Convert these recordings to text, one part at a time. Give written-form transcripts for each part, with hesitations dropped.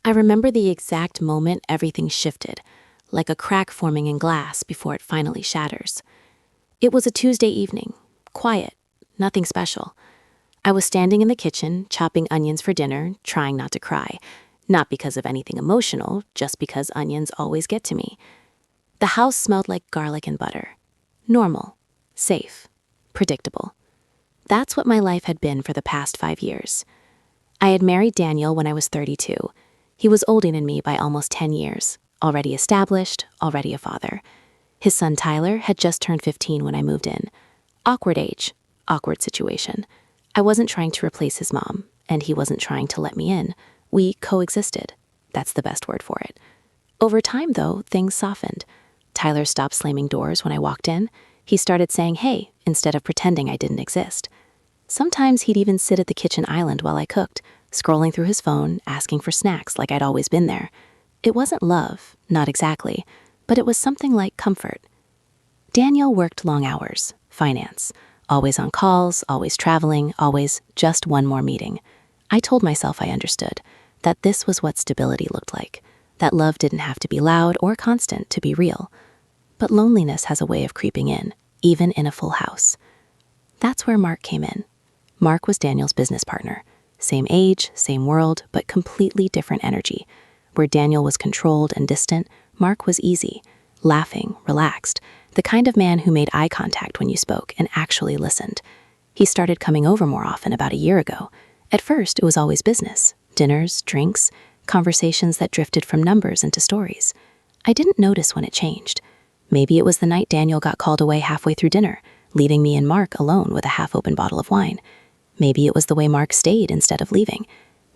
I remember the exact moment everything shifted, like a crack forming in glass before it finally shatters. It was a Tuesday evening, quiet, nothing special. I was standing in the kitchen, chopping onions for dinner, trying not to cry. Not because of anything emotional, just because onions always get to me. The house smelled like garlic and butter. Normal, safe, predictable. That's what my life had been for the past 5 years. I had married Daniel when I was 32. He was older than me by almost 10 years, already established, already a father. His son Tyler had just turned 15 when I moved in. Awkward age, awkward situation. I wasn't trying to replace his mom, and he wasn't trying to let me in. We coexisted. That's the best word for it. Over time, though, things softened. Tyler stopped slamming doors when I walked in. He started saying hey instead of pretending I didn't exist. Sometimes he'd even sit at the kitchen island while I cooked, scrolling through his phone, asking for snacks like I'd always been there. It wasn't love, not exactly, but it was something like comfort. Daniel worked long hours, finance, always on calls, always traveling, always just one more meeting. I told myself I understood, that this was what stability looked like, that love didn't have to be loud or constant to be real. But loneliness has a way of creeping in, even in a full house. That's where Mark came in. Mark was Daniel's business partner. Same age, same world, but completely different energy. Where Daniel was controlled and distant, Mark was easy, laughing, relaxed, the kind of man who made eye contact when you spoke and actually listened. He started coming over more often about a year ago. At first, it was always business, dinners, drinks, conversations that drifted from numbers into stories. I didn't notice when it changed. Maybe it was the night Daniel got called away halfway through dinner, leaving me and Mark alone with a half-open bottle of wine. Maybe it was the way Mark stayed instead of leaving.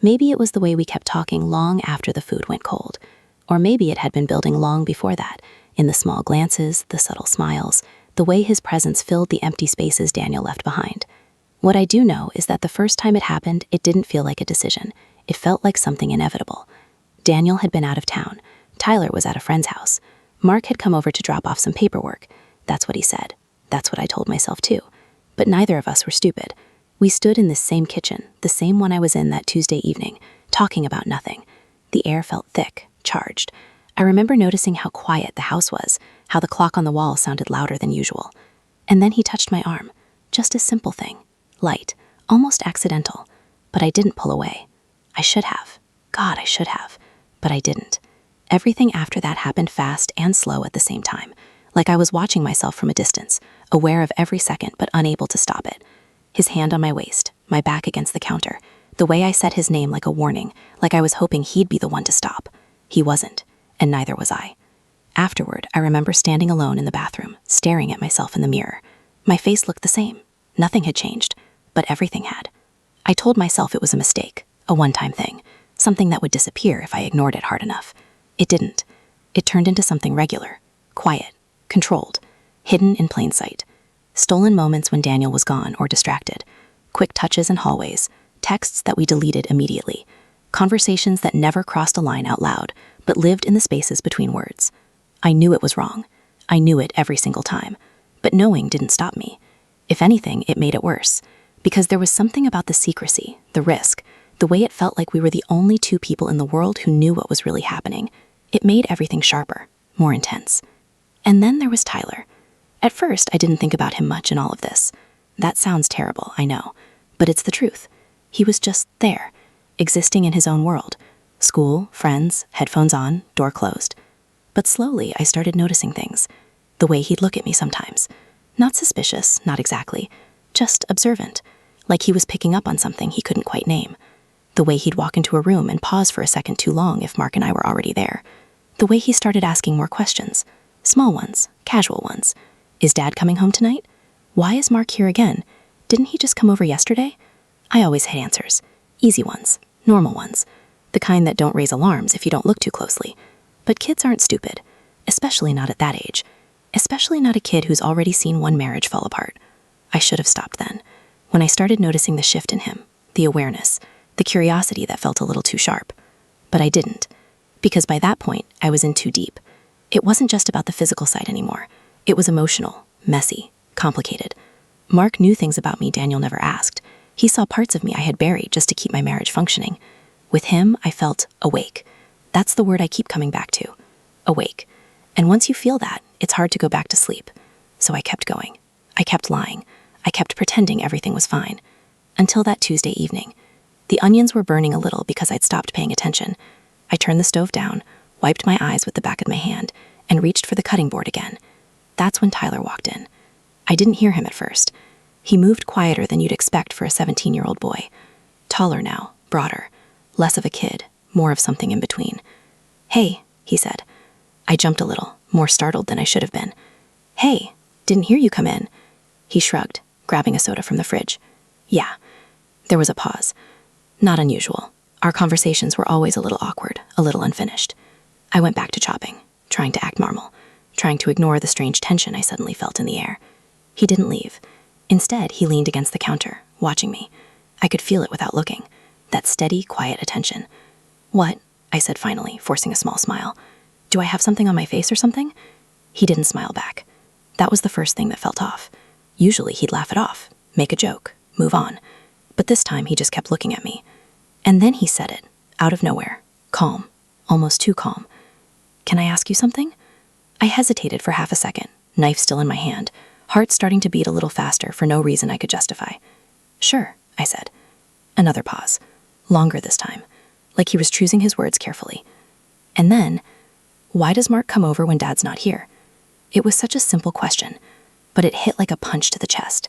Maybe it was the way we kept talking long after the food went cold. Or maybe it had been building long before that, in the small glances, the subtle smiles, the way his presence filled the empty spaces Daniel left behind. What I do know is that the first time it happened, it didn't feel like a decision. It felt like something inevitable. Daniel had been out of town. Tyler was at a friend's house. Mark had come over to drop off some paperwork. That's what he said. That's what I told myself too. But neither of us were stupid. We stood in this same kitchen, the same one I was in that Tuesday evening, talking about nothing. The air felt thick, charged. I remember noticing how quiet the house was, how the clock on the wall sounded louder than usual. And then he touched my arm. Just a simple thing. Light, almost accidental. But I didn't pull away. I should have. God, I should have. But I didn't. Everything after that happened fast and slow at the same time, like I was watching myself from a distance, aware of every second but unable to stop it. His hand on my waist, my back against the counter, the way I said his name like a warning, like I was hoping he'd be the one to stop. He wasn't, and neither was I. Afterward, I remember standing alone in the bathroom, staring at myself in the mirror. My face looked the same. Nothing had changed, but everything had. I told myself it was a mistake, a one-time thing, something that would disappear if I ignored it hard enough. It didn't. It turned into something regular, quiet, controlled, hidden in plain sight. Stolen moments when Daniel was gone or distracted. Quick touches in hallways. Texts that we deleted immediately. Conversations that never crossed a line out loud, but lived in the spaces between words. I knew it was wrong. I knew it every single time. But knowing didn't stop me. If anything, it made it worse. Because there was something about the secrecy, the risk, the way it felt like we were the only two people in the world who knew what was really happening. It made everything sharper, more intense. And then there was Tyler. At first, I didn't think about him much in all of this. That sounds terrible, I know, but it's the truth. He was just there, existing in his own world. School, friends, headphones on, door closed. But slowly, I started noticing things. The way he'd look at me sometimes. Not suspicious, not exactly, just observant, like he was picking up on something he couldn't quite name. The way he'd walk into a room and pause for a second too long if Mark and I were already there. The way he started asking more questions. Small ones, casual ones. Is Dad coming home tonight? Why is Mark here again? Didn't he just come over yesterday? I always had answers. Easy ones, normal ones. The kind that don't raise alarms if you don't look too closely. But kids aren't stupid, especially not at that age. Especially not a kid who's already seen one marriage fall apart. I should have stopped then. When I started noticing the shift in him, the awareness, the curiosity that felt a little too sharp. But I didn't. Because by that point, I was in too deep. It wasn't just about the physical side anymore. It was emotional, messy, complicated. Mark knew things about me Daniel never asked. He saw parts of me I had buried just to keep my marriage functioning. With him, I felt awake, That's the word I keep coming back to. Awake. And once you feel that, it's hard to go back to sleep. So I kept going. I kept lying. I kept pretending everything was fine. Until that Tuesday evening. The onions were burning a little because I'd stopped paying attention. I turned the stove down, wiped my eyes with the back of my hand, and reached for the cutting board again. That's when Tyler walked in. I didn't hear him at first. He moved quieter than you'd expect for a 17-year-old boy. Taller now, broader, less of a kid, more of something in between. "Hey," he said. I jumped a little, more startled than I should have been. "Hey, didn't hear you come in." He shrugged, grabbing a soda from the fridge. "Yeah." There was a pause. Not unusual. Our conversations were always a little awkward, a little unfinished. I went back to chopping, trying to act normal, trying to ignore the strange tension I suddenly felt in the air. He didn't leave. Instead, he leaned against the counter, watching me. I could feel it without looking. That steady, quiet attention. "What?" I said finally, forcing a small smile. "Do I have something on my face or something?" He didn't smile back. That was the first thing that felt off. Usually he'd laugh it off, make a joke, move on. But this time he just kept looking at me. And then he said it, out of nowhere, calm, almost too calm. "Can I ask you something?" I hesitated for half a second, knife still in my hand, heart starting to beat a little faster for no reason I could justify. "Sure," I said. Another pause, longer this time, like he was choosing his words carefully. And then, "Why does Mark come over when Dad's not here?" It was such a simple question, but it hit like a punch to the chest.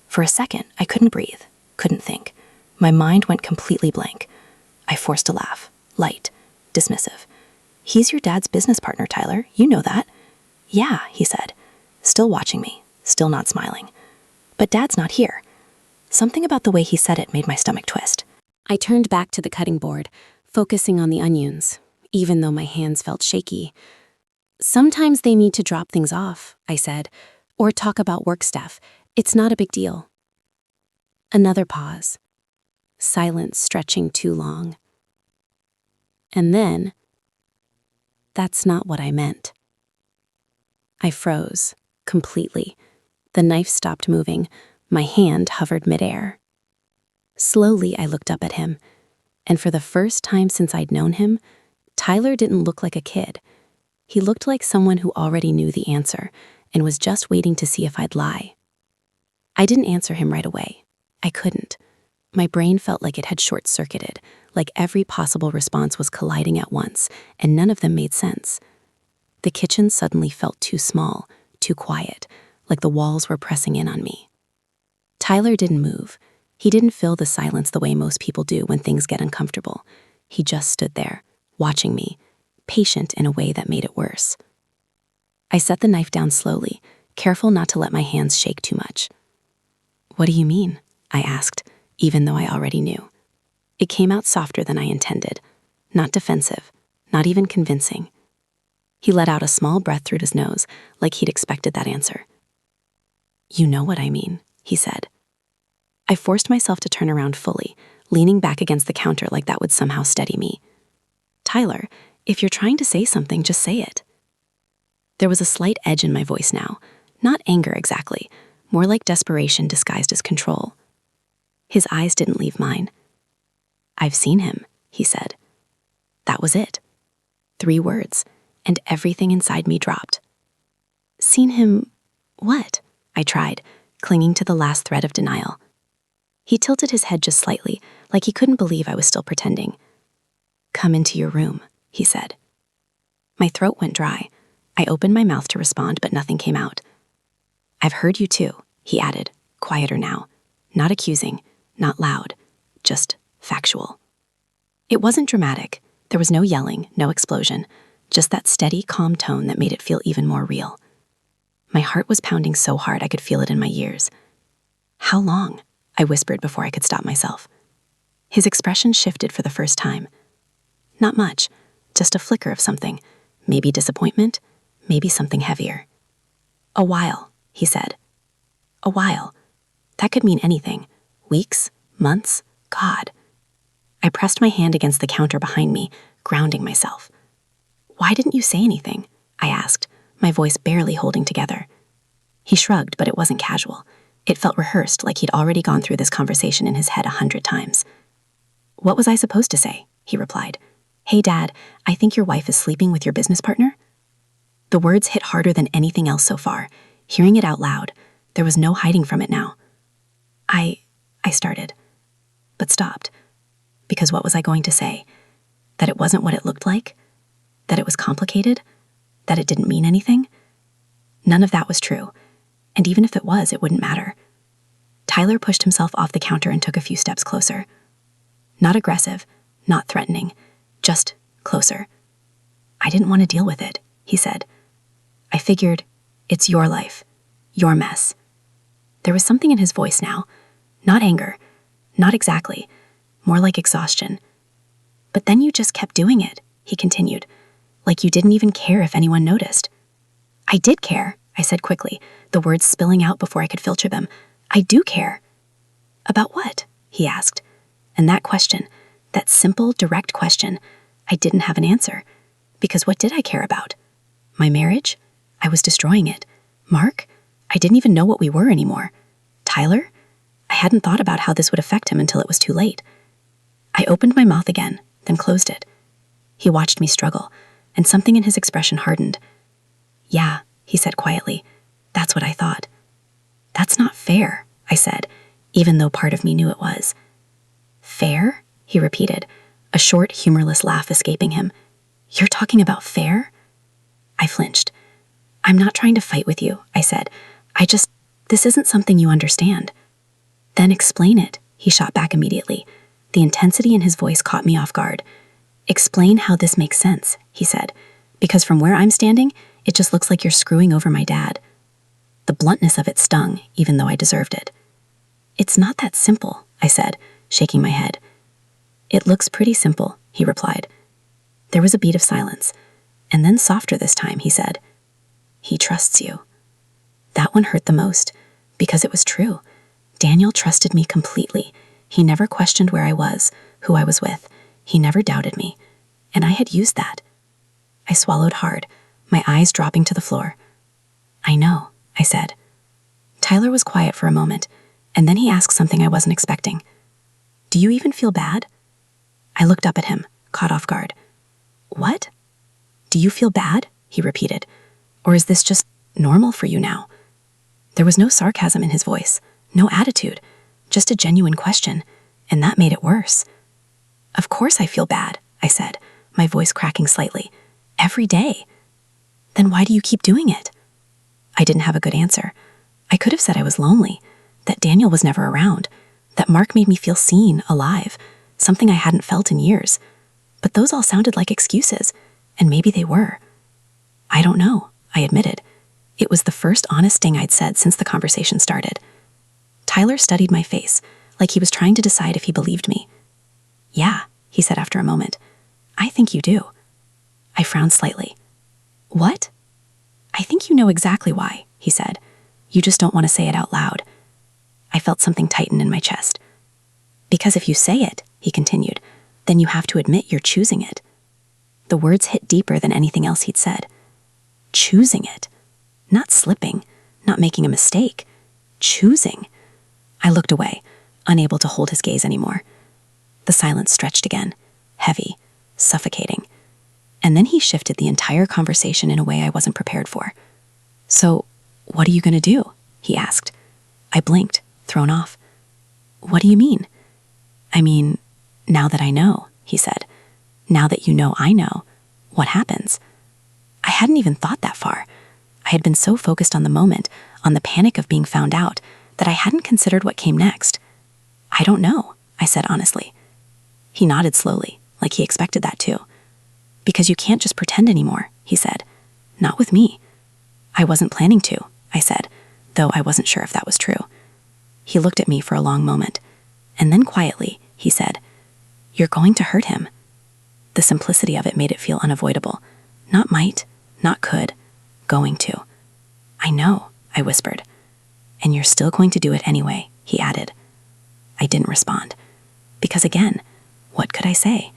For a second, I couldn't breathe, couldn't think. My mind went completely blank. I forced a laugh, light, dismissive. "He's your dad's business partner, Tyler. You know that." "Yeah," he said, still watching me, still not smiling. "But Dad's not here." Something about the way he said it made my stomach twist. I turned back to the cutting board, focusing on the onions, even though my hands felt shaky. "Sometimes they need to drop things off," I said, "or talk about work stuff. It's not a big deal." Another pause. Silence stretching too long. And then, "That's not what I meant." I froze, completely. The knife stopped moving. My hand hovered midair. Slowly, I looked up at him, and for the first time since I'd known him, Tyler didn't look like a kid. He looked like someone who already knew the answer and was just waiting to see if I'd lie. I didn't answer him right away. I couldn't. My brain felt like it had short-circuited, like every possible response was colliding at once, and none of them made sense. The kitchen suddenly felt too small, too quiet, like the walls were pressing in on me. Tyler didn't move. He didn't fill the silence the way most people do when things get uncomfortable. He just stood there, watching me, patient in a way that made it worse. I set the knife down slowly, careful not to let my hands shake too much. "What do you mean?" I asked, even though I already knew. It came out softer than I intended, not defensive, not even convincing. He let out a small breath through his nose, like he'd expected that answer. "You know what I mean," he said. I forced myself to turn around fully, leaning back against the counter like that would somehow steady me. "Tyler, if you're trying to say something, just say it." There was a slight edge in my voice now, not anger exactly, more like desperation disguised as control. His eyes didn't leave mine. "I've seen him," he said. That was it. 3 words, and everything inside me dropped. "Seen him what?" I tried, clinging to the last thread of denial. He tilted his head just slightly, like he couldn't believe I was still pretending. "Come into your room," he said. My throat went dry. I opened my mouth to respond, but nothing came out. "I've heard you too," he added, quieter now, not accusing, not loud, just factual. It wasn't dramatic. There was no yelling, no explosion, just that steady, calm tone that made it feel even more real. My heart was pounding so hard I could feel it in my ears. "How long?" I whispered before I could stop myself. His expression shifted for the first time. Not much, just a flicker of something, maybe disappointment, maybe something heavier. "A while," he said. A while. That could mean anything. Weeks, months, God. I pressed my hand against the counter behind me, grounding myself. "Why didn't you say anything?" I asked, my voice barely holding together. He shrugged, but it wasn't casual. It felt rehearsed, like he'd already gone through this conversation in his head 100 times. "What was I supposed to say?" he replied. "Hey, Dad, I think your wife is sleeping with your business partner?" The words hit harder than anything else so far. Hearing it out loud, there was no hiding from it now. I started, but stopped. Because what was I going to say? That it wasn't what it looked like? That it was complicated? That it didn't mean anything? None of that was true. And even if it was, it wouldn't matter. Tyler pushed himself off the counter and took a few steps closer. Not aggressive, not threatening, just closer. "I didn't want to deal with it," he said. "I figured, it's your life, your mess." There was something in his voice now. Not anger, not exactly, more like exhaustion. "But then you just kept doing it," he continued, "like you didn't even care if anyone noticed." "I did care," I said quickly, the words spilling out before I could filter them. "I do care." "About what?" he asked. And that question, that simple, direct question, I didn't have an answer. Because what did I care about? My marriage? I was destroying it. Mark? I didn't even know what we were anymore. Tyler? I hadn't thought about how this would affect him until it was too late. I opened my mouth again, then closed it. He watched me struggle, and something in his expression hardened. "Yeah," he said quietly, "that's what I thought." "That's not fair," I said, even though part of me knew it was. "Fair?" he repeated, a short, humorless laugh escaping him. "You're talking about fair?" I flinched. "I'm not trying to fight with you," I said. This isn't something you understand." "Then explain it," he shot back immediately. The intensity in his voice caught me off guard. "Explain how this makes sense," he said, "because from where I'm standing, it just looks like you're screwing over my dad." The bluntness of it stung, even though I deserved it. "It's not that simple," I said, shaking my head. "It looks pretty simple," he replied. There was a beat of silence, and then softer this time, he said, "He trusts you." That one hurt the most, because it was true. Daniel trusted me completely. He never questioned where I was, who I was with. He never doubted me, and I had used that. I swallowed hard, my eyes dropping to the floor. "I know," I said. Tyler was quiet for a moment, and then he asked something I wasn't expecting. "Do you even feel bad?" I looked up at him, caught off guard. "What? Do you feel bad?" he repeated. "Or is this just normal for you now?" There was no sarcasm in his voice, no attitude, just a genuine question, and that made it worse. "Of course I feel bad," I said, my voice cracking slightly. "Every day." "Then why do you keep doing it?" I didn't have a good answer. I could have said I was lonely, that Daniel was never around, that Mark made me feel seen, alive, something I hadn't felt in years. But those all sounded like excuses, and maybe they were. "I don't know," I admitted. It was the first honest thing I'd said since the conversation started. Tyler studied my face, like he was trying to decide if he believed me. "Yeah," he said after a moment. "I think you do." I frowned slightly. "What?" "I think you know exactly why," he said. "You just don't want to say it out loud." I felt something tighten in my chest. "Because if you say it," he continued, "then you have to admit you're choosing it." The words hit deeper than anything else he'd said. Choosing it. Not slipping, not making a mistake. Choosing. I looked away, unable to hold his gaze anymore. The silence stretched again, heavy, suffocating. And then he shifted the entire conversation in a way I wasn't prepared for. "So, what are you going to do?" he asked. I blinked, thrown off. "What do you mean?" "I mean, now that I know," he said. "Now that you know I know, what happens?" I hadn't even thought that far. I had been so focused on the moment, on the panic of being found out, that I hadn't considered what came next. "I don't know," I said honestly. He nodded slowly, like he expected that too. "Because you can't just pretend anymore," he said. "Not with me." "I wasn't planning to," I said, though I wasn't sure if that was true. He looked at me for a long moment, and then quietly, he said, "You're going to hurt him." The simplicity of it made it feel unavoidable. Not might, not could, going to. "I know," I whispered. "And you're still going to do it anyway," he added. I didn't respond. Because again, what could I say?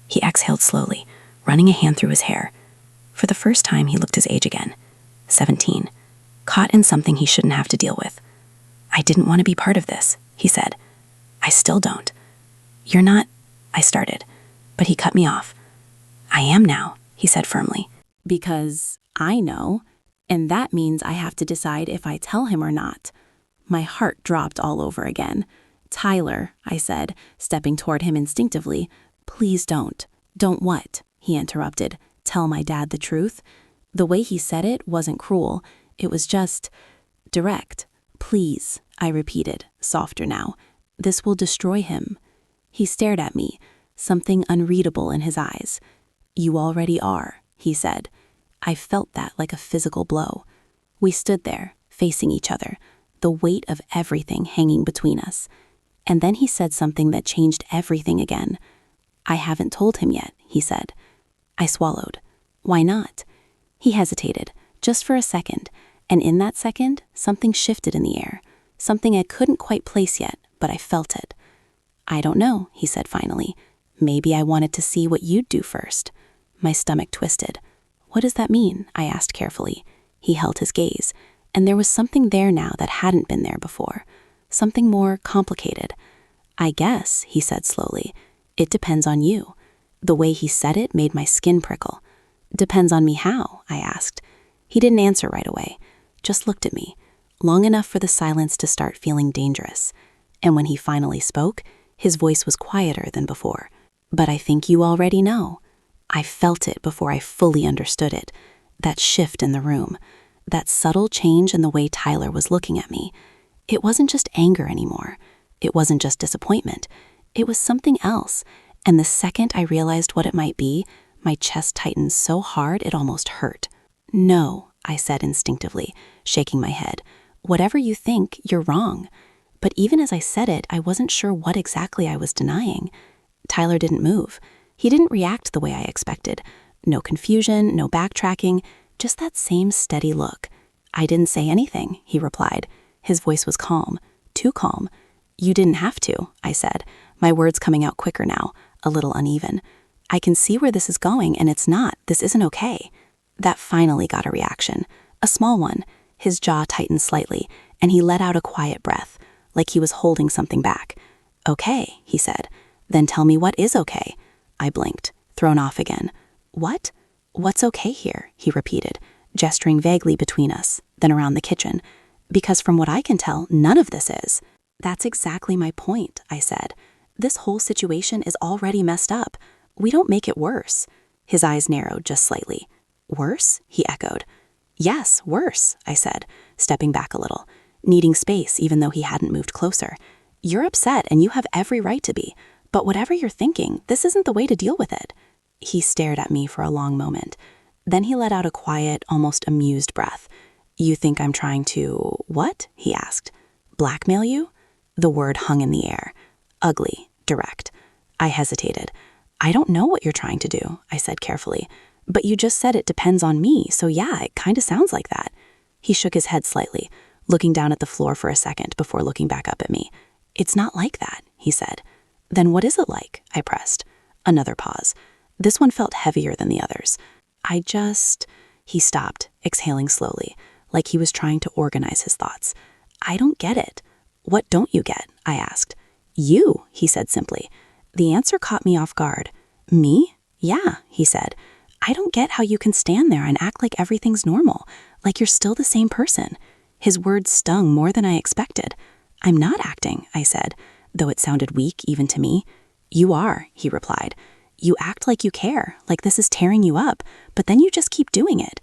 He exhaled slowly, running a hand through his hair. For the first time, he looked his age again. 17. Caught in something he shouldn't have to deal with. "I didn't want to be part of this," he said. "I still don't." "You're not," I started, but he cut me off. I am now, he said firmly. Because I know, and that means I have to decide if I tell him or not. My heart dropped all over again. Tyler, I said, stepping toward him instinctively. Please don't. Don't what? He interrupted. Tell my dad the truth? The way he said it wasn't cruel. It was just direct. Please, I repeated, softer now. This will destroy him. He stared at me, something unreadable in his eyes. You already are, he said. I felt that like a physical blow. We stood there, facing each other, the weight of everything hanging between us. And then he said something that changed everything again. I haven't told him yet, he said. I swallowed. Why not? He hesitated, just for a second, and in that second, something shifted in the air, something I couldn't quite place yet, but I felt it. I don't know, he said finally. Maybe I wanted to see what you'd do first. My stomach twisted. What does that mean? I asked carefully. He held his gaze, and there was something there now that hadn't been there before, something more complicated. I guess, he said slowly, it depends on you. The way he said it made my skin prickle. Depends on me how? I asked. He didn't answer right away, just looked at me, long enough for the silence to start feeling dangerous. And when he finally spoke, his voice was quieter than before. But I think you already know. I felt it before I fully understood it, that shift in the room, that subtle change in the way Tyler was looking at me. It wasn't just anger anymore. It wasn't just disappointment. It was something else, and the second I realized what it might be, my chest tightened so hard it almost hurt. No, I said instinctively, shaking my head. Whatever you think, you're wrong. But even as I said it, I wasn't sure what exactly I was denying. Tyler didn't move. He didn't react the way I expected. No confusion, no backtracking, just that same steady look. I didn't say anything, he replied. His voice was calm, too calm. You didn't have to, I said, my words coming out quicker now, a little uneven. I can see where this is going, and it's not. This isn't okay. That finally got a reaction, a small one. His jaw tightened slightly, and he let out a quiet breath, like he was holding something back. Okay, he said. Then tell me what is okay. I blinked, thrown off again. What? What's okay here? He repeated, gesturing vaguely between us, then around the kitchen. Because from what I can tell, none of this is. That's exactly my point, I said. This whole situation is already messed up. We don't make it worse. His eyes narrowed just slightly. Worse? He echoed. Yes, worse, I said, stepping back a little, needing space even though he hadn't moved closer. You're upset and you have every right to be, but whatever you're thinking, this isn't the way to deal with it. He stared at me for a long moment. Then he let out a quiet, almost amused breath. You think I'm trying to, what? He asked. Blackmail you? The word hung in the air. Ugly, direct. I hesitated. I don't know what you're trying to do, I said carefully. But you just said it depends on me, so yeah, it kind of sounds like that. He shook his head slightly, looking down at the floor for a second before looking back up at me. It's not like that, he said. Then what is it like? I pressed. Another pause. This one felt heavier than the others. He stopped, exhaling slowly, like he was trying to organize his thoughts. I don't get it. What don't you get? I asked. You, he said simply. The answer caught me off guard. Me? Yeah, he said. I don't get how you can stand there and act like everything's normal, like you're still the same person. His words stung more than I expected. I'm not acting, I said, though it sounded weak even to me. You are, he replied. You act like you care, like this is tearing you up, but then you just keep doing it.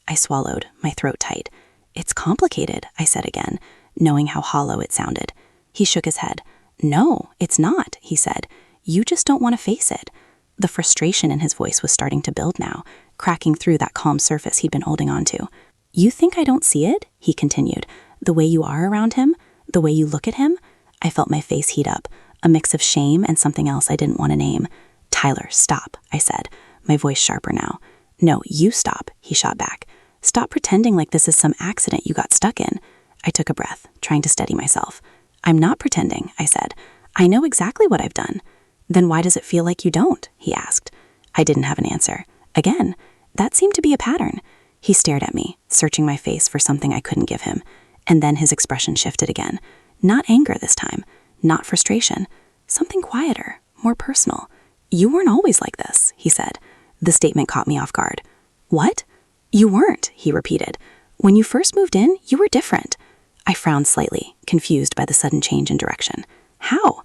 I swallowed, my throat tight. It's complicated, I said again, knowing how hollow it sounded. He shook his head. No, it's not, he said. You just don't want to face it. The frustration in his voice was starting to build now, cracking through that calm surface he'd been holding on to. You think I don't see it? He continued. The way you are around him? The way you look at him? I felt my face heat up, a mix of shame and something else I didn't want to name. Tyler, stop, I said, my voice sharper now. No, you stop, he shot back. Stop pretending like this is some accident you got stuck in. I took a breath, trying to steady myself. I'm not pretending, I said. I know exactly what I've done. Then why does it feel like you don't? He asked. I didn't have an answer. Again, that seemed to be a pattern. He stared at me, searching my face for something I couldn't give him. And then his expression shifted again. Not anger this time, not frustration. Something quieter, more personal. You weren't always like this, he said. The statement caught me off guard. What? You weren't, he repeated. When you first moved in, you were different. I frowned slightly, confused by the sudden change in direction. How?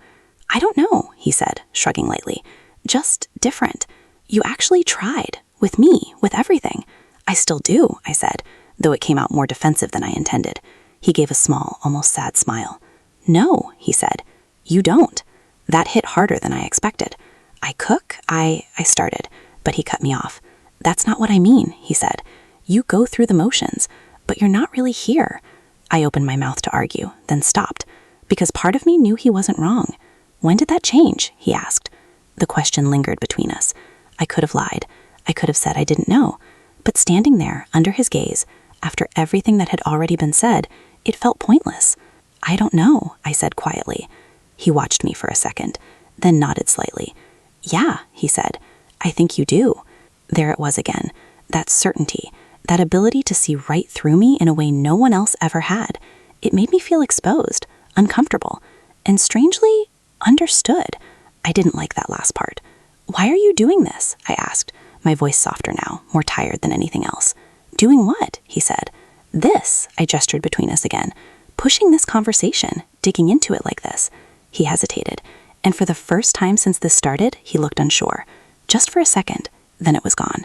I don't know, he said, shrugging lightly. Just different. You actually tried. With me, with everything. I still do, I said, though it came out more defensive than I intended. He gave a small, almost sad smile. No, he said. You don't. That hit harder than I expected. I cook, I started, but he cut me off. That's not what I mean, he said. You go through the motions, but you're not really here. I opened my mouth to argue, then stopped, because part of me knew he wasn't wrong. When did that change? He asked. The question lingered between us. I could have lied. I could have said I didn't know. But standing there, under his gaze, after everything that had already been said, it felt pointless. I don't know, I said quietly. He watched me for a second, then nodded slightly. Yeah, he said. I think you do. There it was again, that certainty, that ability to see right through me in a way no one else ever had. It made me feel exposed, uncomfortable, and strangely understood. I didn't like that last part. Why are you doing this? I asked, my voice softer now, more tired than anything else. Doing what? He said. This, I gestured between us again, pushing this conversation, digging into it like this. He hesitated, and for the first time since this started, he looked unsure. Just for a second, then it was gone.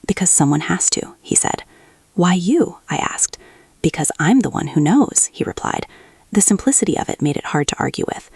Because someone has to, he said. Why you? I asked. Because I'm the one who knows, he replied. The simplicity of it made it hard to argue with.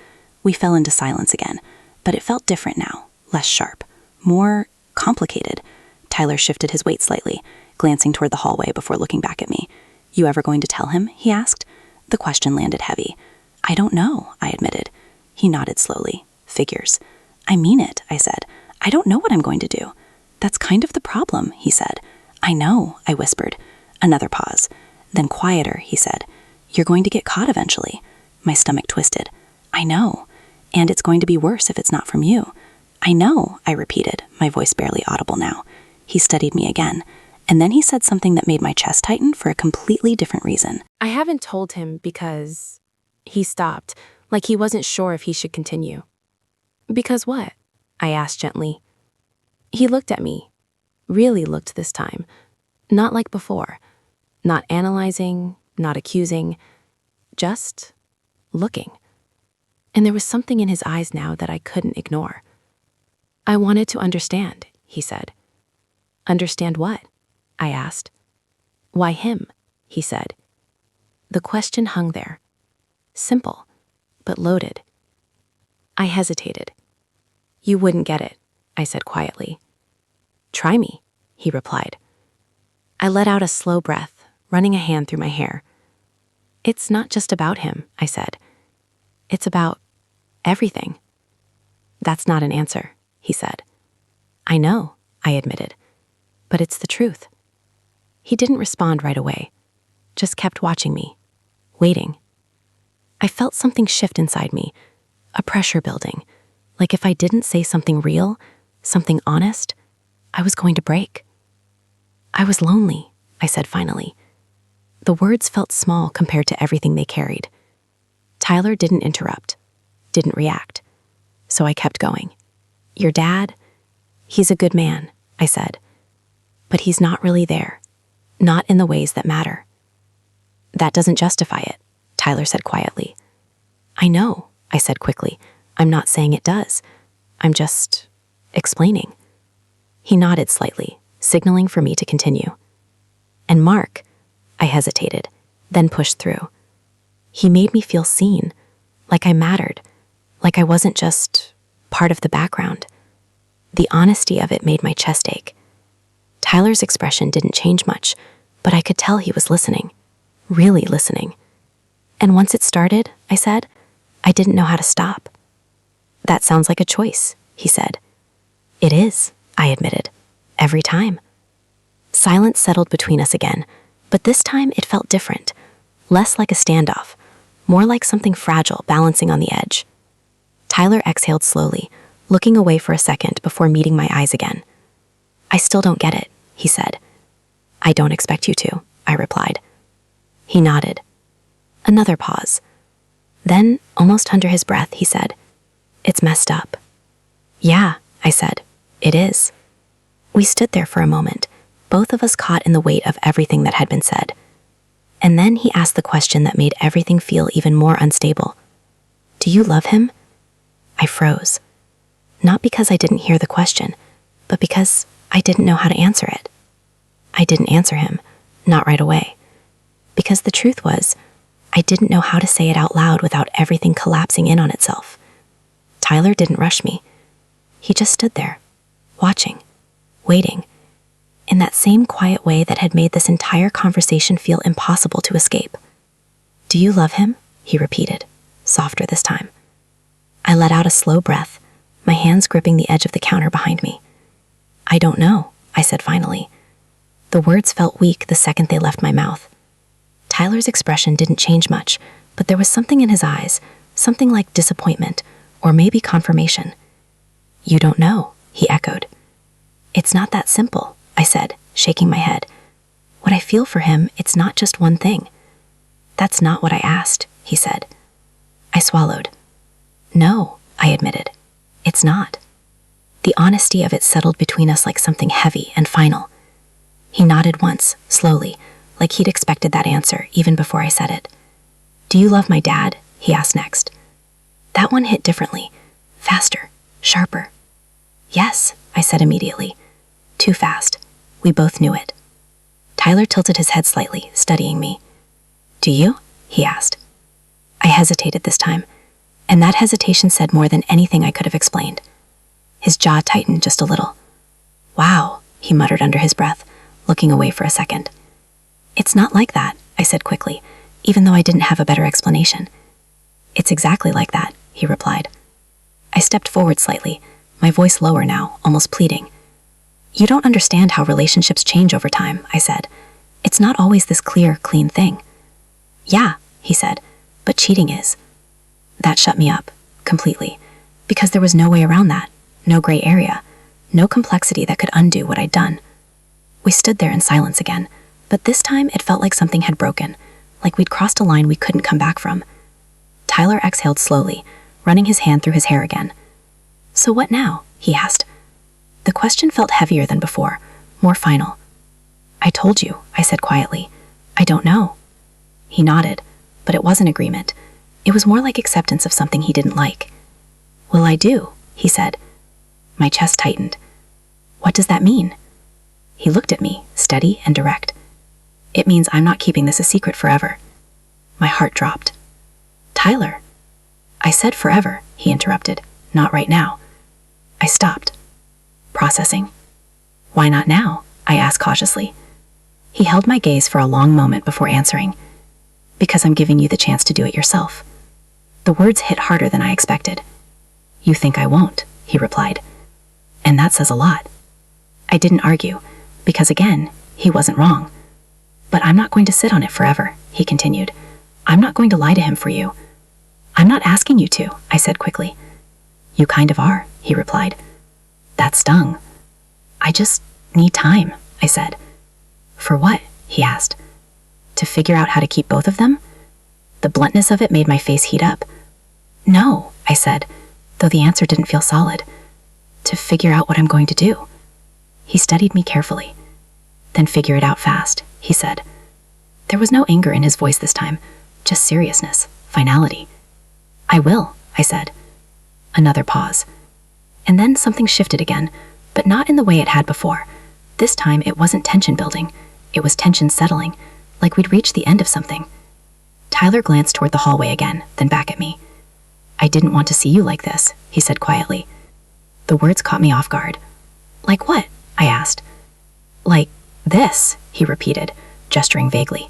We fell into silence again, but it felt different now, less sharp, more complicated. Tyler shifted his weight slightly, glancing toward the hallway before looking back at me. You ever going to tell him? He asked. The question landed heavy. I don't know, I admitted. He nodded slowly. Figures. I mean it, I said. I don't know what I'm going to do. That's kind of the problem, he said. I know, I whispered. Another pause. Then quieter, he said. You're going to get caught eventually. My stomach twisted. I know. And it's going to be worse if it's not from you. I know, I repeated, my voice barely audible now. He studied me again, and then he said something that made my chest tighten for a completely different reason. I haven't told him because... He stopped, like he wasn't sure if he should continue. Because what? I asked gently. He looked at me. Really looked this time. Not like before. Not analyzing, not accusing. Just looking. And there was something in his eyes now that I couldn't ignore. I wanted to understand, he said. Understand what? I asked. Why him? He said. The question hung there. Simple, but loaded. I hesitated. You wouldn't get it, I said quietly. Try me, he replied. I let out a slow breath, running a hand through my hair. It's not just about him, I said. It's about everything. That's not an answer, he said. I know, I admitted, but it's the truth. He didn't respond right away, just kept watching me, waiting. I felt something shift inside me, a pressure building, like if I didn't say something real, something honest, I was going to break. I was lonely, I said finally. The words felt small compared to everything they carried. Tyler didn't interrupt, didn't react, so I kept going. Your dad? He's a good man, I said, but he's not really there, not in the ways that matter. That doesn't justify it, Tyler said quietly. I know, I said quickly. I'm not saying it does. I'm just explaining. He nodded slightly, signaling for me to continue. And Mark, I hesitated, then pushed through. He made me feel seen, like I mattered, like I wasn't just part of the background. The honesty of it made my chest ache. Tyler's expression didn't change much, but I could tell he was listening, really listening. And once it started, I said, I didn't know how to stop. That sounds like a choice, he said. It is, I admitted, every time. Silence settled between us again, but this time it felt different, less like a standoff, more like something fragile balancing on the edge. Tyler exhaled slowly, looking away for a second before meeting my eyes again. I still don't get it, he said. I don't expect you to, I replied. He nodded. Another pause. Then, almost under his breath, he said, It's messed up. Yeah, I said, it is. We stood there for a moment, both of us caught in the weight of everything that had been said. And then he asked the question that made everything feel even more unstable. Do you love him? I froze. Not because I didn't hear the question, but because I didn't know how to answer it. I didn't answer him, not right away. Because the truth was, I didn't know how to say it out loud without everything collapsing in on itself. Tyler didn't rush me. He just stood there, watching, waiting, in that same quiet way that had made this entire conversation feel impossible to escape. Do you love him? He repeated, softer this time. I let out a slow breath, my hands gripping the edge of the counter behind me. I don't know, I said finally. The words felt weak the second they left my mouth. Tyler's expression didn't change much, but there was something in his eyes, something like disappointment, or maybe confirmation. You don't know, he echoed. It's not that simple, I said, shaking my head. What I feel for him, it's not just one thing. That's not what I asked, he said. I swallowed. No, I admitted. It's not. The honesty of it settled between us like something heavy and final. He nodded once, slowly, like he'd expected that answer even before I said it. Do you love my dad? He asked next. That one hit differently, faster, sharper. Yes, I said immediately. Too fast. We both knew it. Tyler tilted his head slightly, studying me. Do you? He asked. I hesitated this time, and that hesitation said more than anything I could have explained. His jaw tightened just a little. Wow, he muttered under his breath, looking away for a second. It's not like that, I said quickly, even though I didn't have a better explanation. It's exactly like that, he replied. I stepped forward slightly, my voice lower now, almost pleading. You don't understand how relationships change over time, I said. It's not always this clear, clean thing. Yeah, he said, but cheating is. That shut me up, completely, because there was no way around that, no gray area, no complexity that could undo what I'd done. We stood there in silence again, but this time it felt like something had broken, like we'd crossed a line we couldn't come back from. Tyler exhaled slowly, running his hand through his hair again. So what now? He asked. The question felt heavier than before, more final. I told you, I said quietly. I don't know. He nodded, but it wasn't agreement. It was more like acceptance of something he didn't like. Well, I do, he said. My chest tightened. What does that mean? He looked at me, steady and direct. It means I'm not keeping this a secret forever. My heart dropped. Tyler. I said forever, he interrupted. Not right now. I stopped. Processing. Why not now? I asked cautiously. He held my gaze for a long moment before answering. Because I'm giving you the chance to do it yourself. The words hit harder than I expected. You think I won't, he replied. And that says a lot. I didn't argue, because again, he wasn't wrong. But I'm not going to sit on it forever, he continued. I'm not going to lie to him for you. I'm not asking you to, I said quickly. You kind of are, he replied. That stung. I just need time, I said. For what? He asked. To figure out how to keep both of them? The bluntness of it made my face heat up. No, I said, though the answer didn't feel solid. To figure out what I'm going to do. He studied me carefully. Then figure it out fast, he said. There was no anger in his voice this time, just seriousness, finality. I will, I said. Another pause. And then something shifted again, but not in the way it had before. This time it wasn't tension building, it was tension settling, like we'd reached the end of something. Tyler glanced toward the hallway again, then back at me. I didn't want to see you like this, he said quietly. The words caught me off guard. Like what? I asked. Like this, he repeated, gesturing vaguely.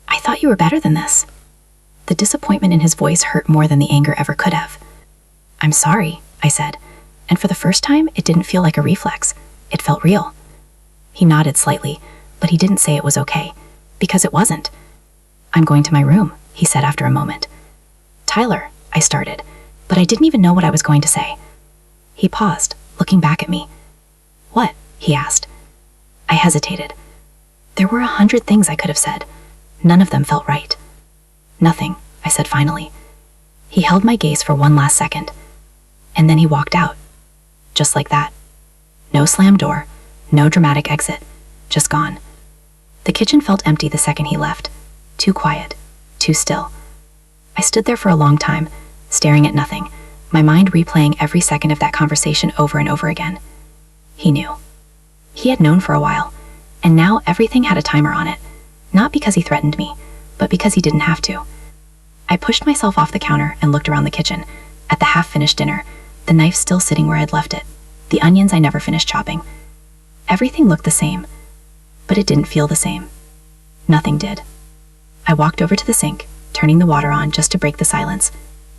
I thought you were better than this. The disappointment in his voice hurt more than the anger ever could have. I'm sorry, I said, and for the first time, it didn't feel like a reflex. It felt real. He nodded slightly, but he didn't say it was okay, because it wasn't. I'm going to my room, he said after a moment. Tyler, I started, but I didn't even know what I was going to say. He paused, looking back at me. What? He asked. I hesitated. There were 100 things I could have said. None of them felt right. Nothing, I said finally. He held my gaze for one last second, and then he walked out. Just like that. No slam door, No dramatic exit, just gone. The kitchen felt empty the second he left. Too quiet, too still. I stood there for a long time, staring at nothing, my mind replaying every second of that conversation over and over again. He knew. He had known for a while, and now everything had a timer on it. Not because he threatened me, but because he didn't have to. I pushed myself off the counter and looked around the kitchen, at the half-finished dinner, the knife still sitting where I'd left it, the onions I never finished chopping. Everything looked the same, but it didn't feel the same. Nothing did. I walked over to the sink, turning the water on just to break the silence,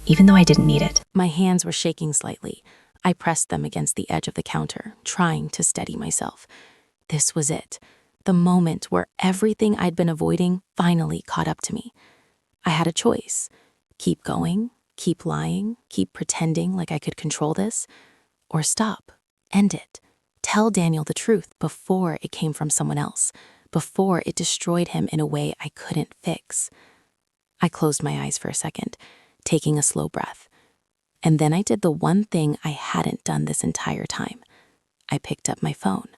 even though I didn't need it. My hands were shaking slightly. I pressed them against the edge of the counter, trying to steady myself. This was it, the moment where everything I'd been avoiding finally caught up to me. I had a choice. Keep going, keep lying, keep pretending like I could control this, or stop, end it. Tell Daniel the truth before it came from someone else, before it destroyed him in a way I couldn't fix. I closed my eyes for a second, taking a slow breath. And then I did the one thing I hadn't done this entire time. I picked up my phone.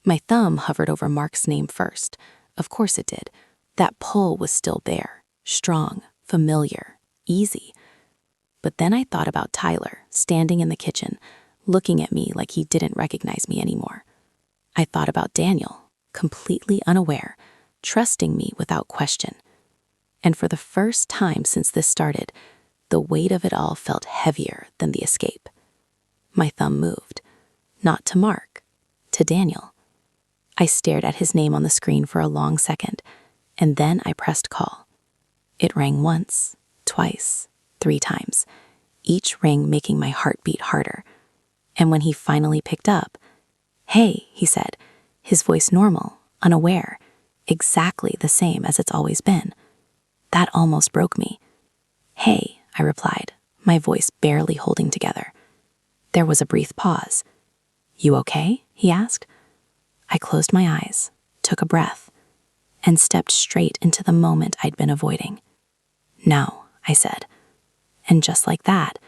My thumb hovered over Mark's name first. Of course it did. That pull was still there, strong, familiar, easy. But then I thought about Tyler, standing in the kitchen, looking at me like he didn't recognize me anymore. I thought about Daniel, completely unaware, trusting me without question. And for the first time since this started, the weight of it all felt heavier than the escape. My thumb moved, not to Mark, to Daniel. I stared at his name on the screen for a long second, and then I pressed call. It rang once, twice, 3 times, each ring making my heart beat harder. And when he finally picked up, "Hey," he said, his voice normal, unaware, exactly the same as it's always been. That almost broke me. "Hey," I replied, my voice barely holding together. There was a brief pause. "You okay?" he asked. I closed my eyes, took a breath, and stepped straight into the moment I'd been avoiding. "No," I said. And just like that,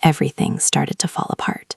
everything started to fall apart.